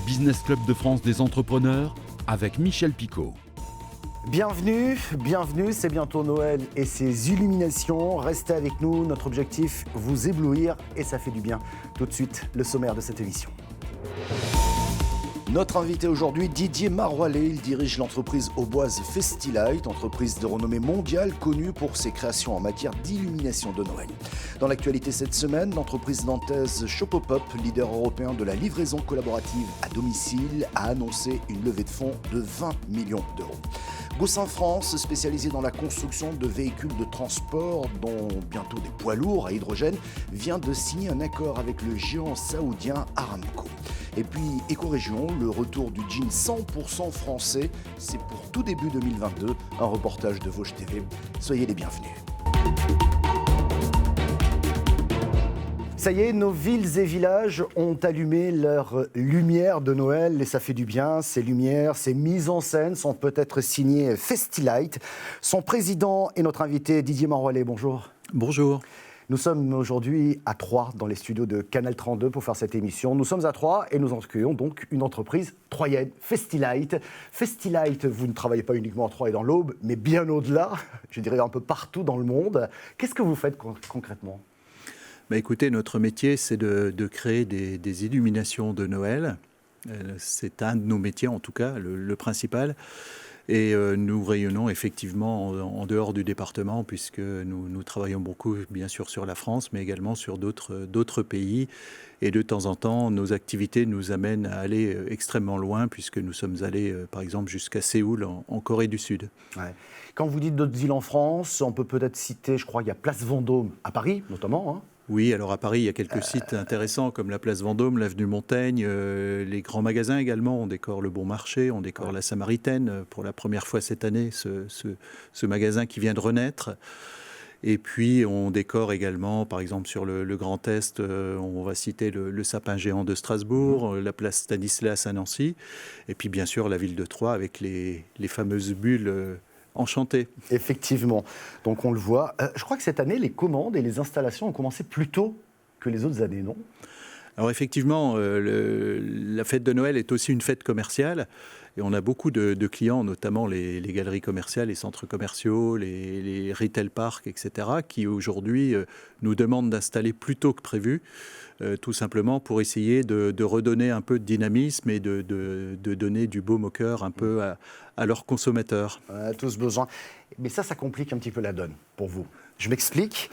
Business Club de France des entrepreneurs avec Michel Picot. Bienvenue, c'est bientôt Noël et ses illuminations. Restez avec nous, notre objectif, vous éblouir et ça fait du bien. Tout de suite, le sommaire de cette émission. Notre invité aujourd'hui, Didier Maroillet, il dirige l'entreprise auboise Festilight, entreprise de renommée mondiale connue pour ses créations en matière d'illumination de Noël. Dans l'actualité cette semaine, l'entreprise nantaise Shopopop, leader européen de la livraison collaborative à domicile, a annoncé une levée de fonds de 20 millions d'euros. Goussin France, spécialisé dans la construction de véhicules de transport, dont bientôt des poids lourds à hydrogène, vient de signer un accord avec le géant saoudien Aramco. Et puis, Éco-Région, le retour du jean 100% français, c'est pour tout début 2022, un reportage de Vosges TV. Soyez les bienvenus. Ça y est, nos villes et villages ont allumé leur lumière de Noël et ça fait du bien. Ces lumières, ces mises en scène sont peut-être signées Festilight. Son président est notre invité Didier Maroillet. Bonjour. Bonjour. Nous sommes aujourd'hui à Troyes, dans les studios de Canal 32 pour faire cette émission. Nous sommes à Troyes et nous accueillons donc une entreprise troyenne, Festilight. Festilight, vous ne travaillez pas uniquement à Troyes et dans l'Aube, mais bien au-delà, je dirais un peu partout dans le monde. Qu'est-ce que vous faites concrètement ? Écoutez, notre métier, c'est de créer des illuminations de Noël. C'est un de nos métiers, en tout cas, le principal. Et nous rayonnons effectivement en dehors du département, puisque nous travaillons beaucoup, bien sûr, sur la France, mais également sur d'autres pays. Et de temps en temps, nos activités nous amènent à aller extrêmement loin, puisque nous sommes allés, par exemple, jusqu'à Séoul, en Corée du Sud. Ouais. Quand vous dites d'autres villes en France, on peut peut-être citer, je crois, il y a Place Vendôme, à Paris notamment, hein. Oui, alors à Paris, il y a quelques sites intéressants comme la place Vendôme, l'avenue Montaigne, les grands magasins également. On décore le Bon Marché, on décore la Samaritaine pour la première fois cette année, ce magasin qui vient de renaître. Et puis on décore également, par exemple sur le Grand Est, on va citer le sapin géant de Strasbourg, la place Stanislas à Nancy, et puis bien sûr la ville de Troyes avec les fameuses bulles enchanté. Effectivement. Donc on le voit. Je crois que cette année, les commandes et les installations ont commencé plus tôt que les autres années, non ? Alors effectivement, la fête de Noël est aussi une fête commerciale. Et on a beaucoup de clients, notamment les galeries commerciales, les centres commerciaux, les retail parks, etc., qui aujourd'hui nous demandent d'installer plus tôt que prévu, tout simplement pour essayer de redonner un peu de dynamisme et de donner du baume au cœur un peu à leurs consommateurs. On a tous besoin. Mais ça complique un petit peu la donne pour vous. Je m'explique.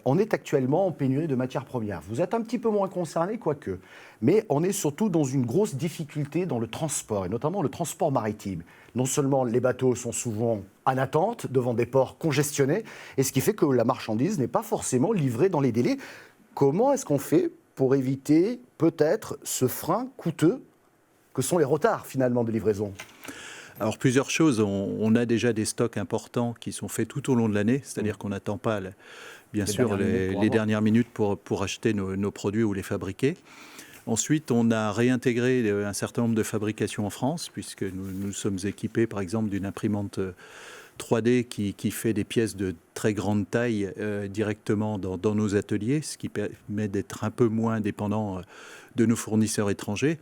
On est actuellement en pénurie de matières premières. Vous êtes un petit peu moins concerné, quoique. Mais on est surtout dans une grosse difficulté dans le transport, et notamment le transport maritime. Non seulement les bateaux sont souvent en attente devant des ports congestionnés, et ce qui fait que la marchandise n'est pas forcément livrée dans les délais. Comment est-ce qu'on fait pour éviter peut-être ce frein coûteux que sont les retards finalement de livraison ? Alors plusieurs choses. On a déjà des stocks importants qui sont faits tout au long de l'année, c'est-à-dire qu'on n'attend pas les dernières minutes pour acheter nos produits ou les fabriquer. Ensuite, on a réintégré un certain nombre de fabrications en France, puisque nous sommes équipés, par exemple, d'une imprimante 3D qui fait des pièces de très grande taille directement dans nos ateliers, ce qui permet d'être un peu moins dépendant de nos fournisseurs étrangers.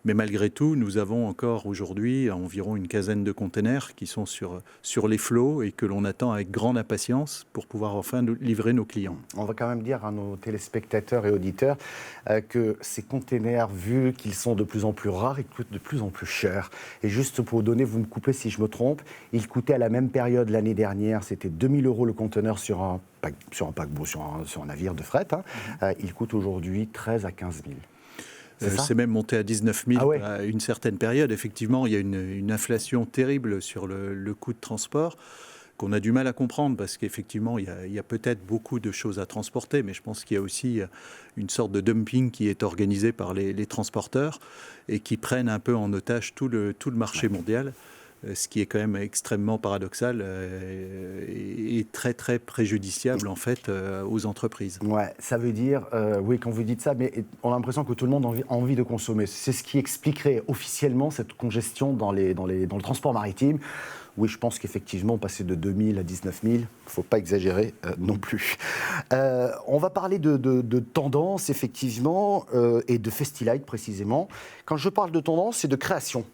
Mais malgré tout, nous avons encore aujourd'hui environ une quinzaine de containers qui sont sur les flots et que l'on attend avec grande impatience pour pouvoir enfin livrer nos clients. On va quand même dire à nos téléspectateurs et auditeurs que ces containers, vu qu'ils sont de plus en plus rares, ils coûtent de plus en plus cher. Et juste pour vous donner, vous me coupez si je me trompe, ils coûtaient à la même période l'année dernière, c'était 2 000 € le conteneur sur un paquebot, sur un navire de fret. Il coûte aujourd'hui 13 à 15 000. C'est même monté à 19 000 à une certaine période. Effectivement, il y a une inflation terrible sur le coût de transport qu'on a du mal à comprendre parce qu'effectivement, il y a peut-être beaucoup de choses à transporter, mais je pense qu'il y a aussi une sorte de dumping qui est organisé par les transporteurs et qui prennent un peu en otage tout le marché mondial. Ce qui est quand même extrêmement paradoxal et très très préjudiciable en fait aux entreprises. Ouais, ça veut dire, oui, quand vous dites ça, mais on a l'impression que tout le monde a envie de consommer. C'est ce qui expliquerait officiellement cette congestion dans le transport maritime. Oui, je pense qu'effectivement, passer de 2 000 à 19 000, il ne faut pas exagérer non plus. On va parler de tendance, effectivement, et de Festilight précisément. Quand je parle de tendance, c'est de création.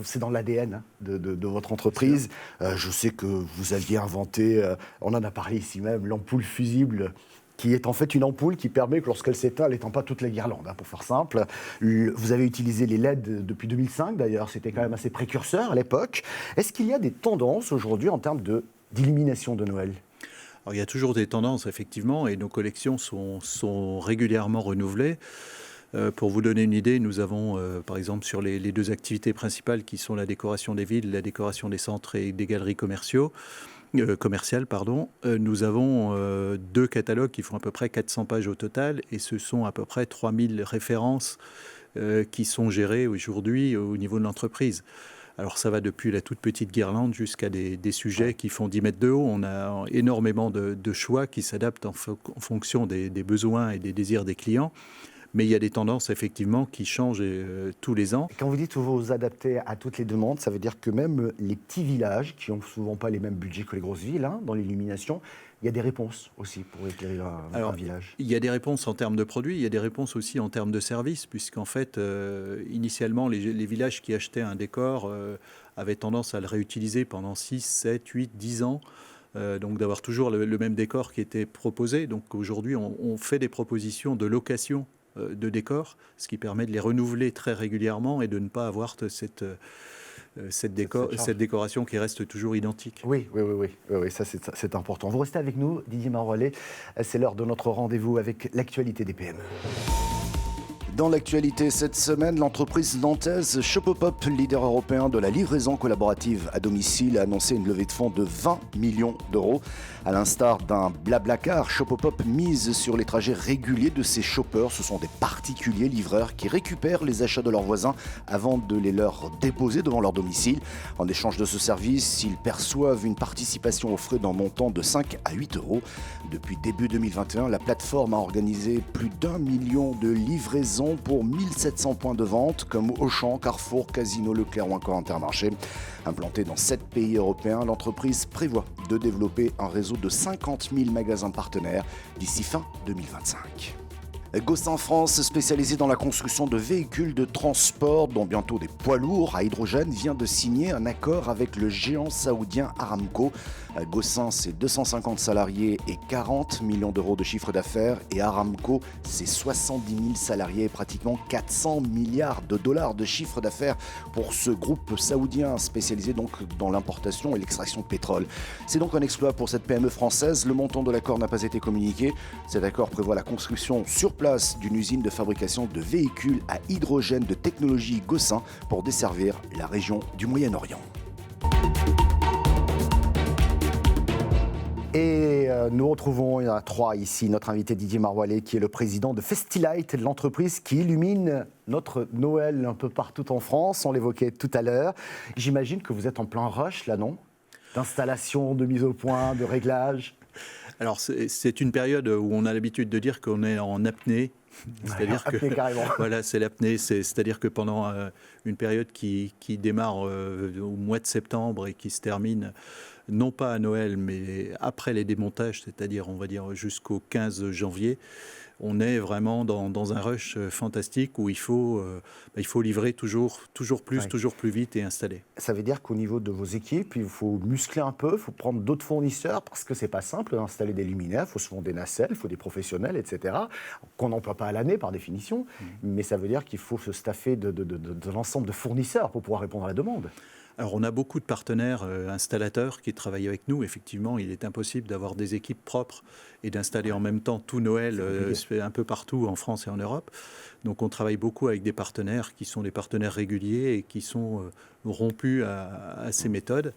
C'est dans l'ADN de votre entreprise. Je sais que vous aviez inventé, on en a parlé ici même, l'ampoule fusible, qui est en fait une ampoule qui permet que lorsqu'elle s'éteint, elle n'éteint pas toutes les guirlandes, pour faire simple. Vous avez utilisé les LED depuis 2005 d'ailleurs, c'était quand même assez précurseur à l'époque. Est-ce qu'il y a des tendances aujourd'hui en termes d'illumination de Noël ? Alors, il y a toujours des tendances, effectivement, et nos collections sont régulièrement renouvelées. Pour vous donner une idée, nous avons, par exemple, sur les deux activités principales qui sont la décoration des villes, la décoration des centres et des galeries commerciales, nous avons 2 catalogues qui font à peu près 400 pages au total, et ce sont à peu près 3000 références qui sont gérées aujourd'hui au niveau de l'entreprise. Alors ça va depuis la toute petite guirlande jusqu'à des sujets qui font 10 mètres de haut. On a énormément de choix qui s'adaptent en fonction des besoins et des désirs des clients. Mais il y a des tendances, effectivement, qui changent tous les ans. Quand vous dites que vous vous adaptez à toutes les demandes, ça veut dire que même les petits villages, qui n'ont souvent pas les mêmes budgets que les grosses villes, dans l'illumination, il y a des réponses aussi pour éclairer un village. Il y a des réponses en termes de produits, il y a des réponses aussi en termes de services, puisqu'en fait, initialement, les villages qui achetaient un décor avaient tendance à le réutiliser pendant 6, 7, 8, 10 ans. Donc d'avoir toujours le même décor qui était proposé. Donc aujourd'hui, on fait des propositions de location de décors, ce qui permet de les renouveler très régulièrement et de ne pas avoir cette décoration qui reste toujours identique. Oui, ça c'est important. Vous restez avec nous, Didier Maroualet. C'est l'heure de notre rendez-vous avec l'actualité des PME. Dans l'actualité cette semaine, l'entreprise nantaise Shopopop, leader européen de la livraison collaborative à domicile, a annoncé une levée de fonds de 20 millions d'euros. À l'instar d'un Blablacar, Shopopop mise sur les trajets réguliers de ses shoppers. Ce sont des particuliers livreurs qui récupèrent les achats de leurs voisins avant de les leur déposer devant leur domicile. En échange de ce service, ils perçoivent une participation aux frais d'un montant de 5 à 8 euros. Depuis début 2021, la plateforme a organisé plus d'1 million de livraisons pour 1700 points de vente comme Auchan, Carrefour, Casino, Leclerc ou encore Intermarché. Implantée dans 7 pays européens, l'entreprise prévoit de développer un réseau de 50 000 magasins partenaires d'ici fin 2025. Gossin France, spécialisé dans la construction de véhicules de transport, dont bientôt des poids lourds à hydrogène, vient de signer un accord avec le géant saoudien Aramco. Gossin, c'est 250 salariés et 40 millions d'euros de chiffre d'affaires. Et Aramco, c'est 70 000 salariés et pratiquement 400 milliards de dollars de chiffre d'affaires pour ce groupe saoudien spécialisé donc dans l'importation et l'extraction de pétrole. C'est donc un exploit pour cette PME française. Le montant de l'accord n'a pas été communiqué. Cet accord prévoit la construction sur place d'une usine de fabrication de véhicules à hydrogène de technologie Gossin pour desservir la région du Moyen-Orient. Et nous retrouvons, il y en a 3 ici, notre invité Didier Maroualet, qui est le président de Festilight, l'entreprise qui illumine notre Noël un peu partout en France. On l'évoquait tout à l'heure. J'imagine que vous êtes en plein rush, là, non ? D'installation, de mise au point, de réglage. Alors, c'est une période où on a l'habitude de dire qu'on est en apnée. C'est-à-dire que voilà, c'est l'apnée. C'est-à-dire que pendant une période qui démarre au mois de septembre et qui se termine non pas à Noël, mais après les démontages, c'est-à-dire on va dire jusqu'au 15 janvier, on est vraiment dans un rush fantastique où il faut livrer toujours plus, toujours plus vite et installer. Ça veut dire qu'au niveau de vos équipes, il faut muscler un peu, il faut prendre d'autres fournisseurs parce que c'est pas simple d'installer des luminaires, il faut souvent des nacelles, il faut des professionnels, etc. qu'on n'emploie pas à l'année par définition, mais ça veut dire qu'il faut se staffer de l'ensemble de fournisseurs pour pouvoir répondre à la demande. Alors, on a beaucoup de partenaires installateurs qui travaillent avec nous. Effectivement, il est impossible d'avoir des équipes propres et d'installer en même temps tout Noël un peu partout en France et en Europe. Donc, on travaille beaucoup avec des partenaires qui sont des partenaires réguliers et qui sont rompus à ces méthodes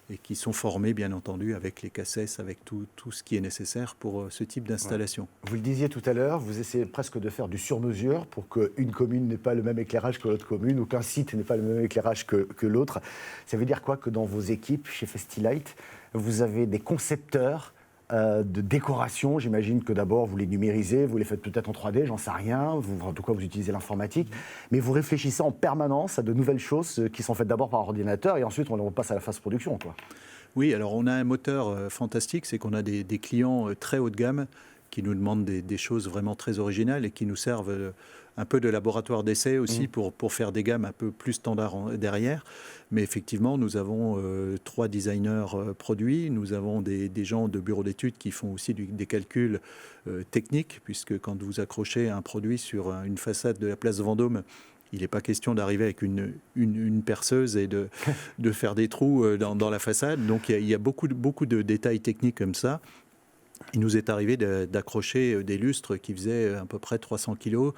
et qui sont formés, bien entendu, avec les CACES, avec tout ce qui est nécessaire pour ce type d'installation. Ouais. Vous le disiez tout à l'heure, vous essayez presque de faire du sur-mesure pour qu'une commune n'ait pas le même éclairage que l'autre commune ou qu'un site n'ait pas le même éclairage que l'autre. Ça veut dire quoi que dans vos équipes, chez Festilight, vous avez des concepteurs de décoration. J'imagine que d'abord, vous les numérisez, vous les faites peut-être en 3D, j'en sais rien. En tout cas, vous utilisez l'informatique. Mais vous réfléchissez en permanence à de nouvelles choses qui sont faites d'abord par ordinateur et ensuite, on passe à la phase production, quoi. Oui, alors on a un moteur fantastique, c'est qu'on a des clients très haut de gamme qui nous demandent des choses vraiment très originales et qui nous servent un peu de laboratoire d'essai aussi pour faire des gammes un peu plus standards derrière. Mais effectivement, nous avons 3 designers produits, nous avons des gens de bureau d'études qui font aussi des calculs techniques, puisque quand vous accrochez un produit sur une façade de la place Vendôme, il n'est pas question d'arriver avec une perceuse et de faire des trous dans la façade. Donc il y a beaucoup de détails techniques comme ça. Il nous est arrivé d'accrocher des lustres qui faisaient à peu près 300 kilos,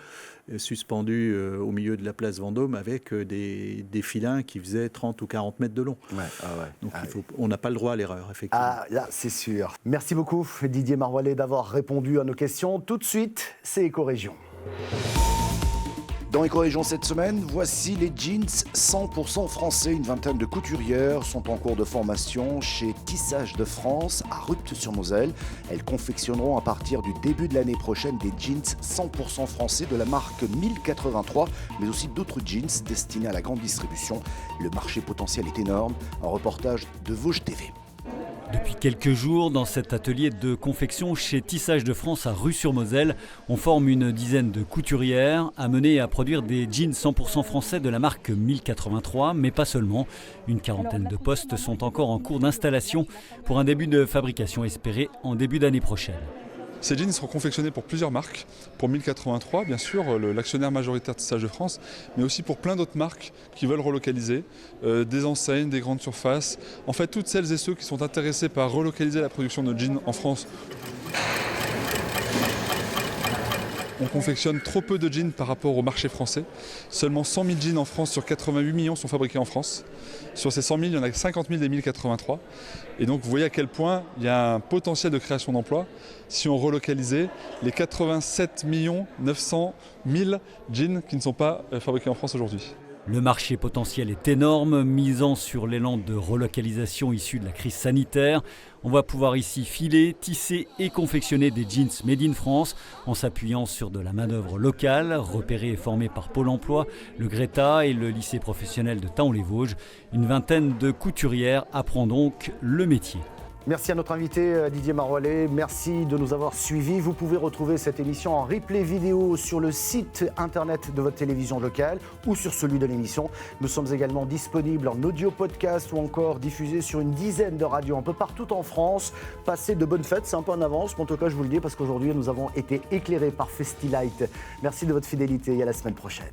suspendus au milieu de la place Vendôme avec des filins qui faisaient 30 ou 40 mètres de long. Ouais. Donc on n'a pas le droit à l'erreur, effectivement. Ah, là, c'est sûr. Merci beaucoup, Didier Maroualet, d'avoir répondu à nos questions. Tout de suite, c'est Éco-Région. Dans Éco-Région cette semaine, voici les jeans 100% français. Une vingtaine de couturières sont en cours de formation chez Tissage de France à Rupt-sur-Moselle. Elles confectionneront à partir du début de l'année prochaine des jeans 100% français de la marque 1083, mais aussi d'autres jeans destinés à la grande distribution. Le marché potentiel est énorme. Un reportage de Vosges TV. Depuis quelques jours, dans cet atelier de confection chez Tissage de France à Rupt-sur-Moselle, on forme une dizaine de couturières amenées à produire des jeans 100% français de la marque 1083, mais pas seulement. Une quarantaine de postes sont encore en cours d'installation pour un début de fabrication espéré en début d'année prochaine. Ces jeans seront confectionnés pour plusieurs marques, pour 1083 bien sûr, l'actionnaire majoritaire de Tissage de France, mais aussi pour plein d'autres marques qui veulent relocaliser, des enseignes, des grandes surfaces, en fait toutes celles et ceux qui sont intéressés par relocaliser la production de jeans en France. On confectionne trop peu de jeans par rapport au marché français. Seulement 100 000 jeans en France sur 88 millions sont fabriqués en France. Sur ces 100 000, il y en a 50 000 des 1083. Et donc vous voyez à quel point il y a un potentiel de création d'emplois si on relocalisait les 87 900 000 jeans qui ne sont pas fabriqués en France aujourd'hui. Le marché potentiel est énorme, misant sur l'élan de relocalisation issu de la crise sanitaire. On va pouvoir ici filer, tisser et confectionner des jeans made in France en s'appuyant sur de la main-d'œuvre locale, repérée et formée par Pôle emploi, le Greta et le lycée professionnel de Thaon-les-Vosges. Une vingtaine de couturières apprend donc le métier. Merci à notre invité Didier Maroualet, merci de nous avoir suivis. Vous pouvez retrouver cette émission en replay vidéo sur le site internet de votre télévision locale ou sur celui de l'émission. Nous sommes également disponibles en audio podcast ou encore diffusés sur une dizaine de radios un peu partout en France. Passez de bonnes fêtes, c'est un peu en avance, mais en tout cas je vous le dis parce qu'aujourd'hui nous avons été éclairés par Festilight. Merci de votre fidélité et à la semaine prochaine.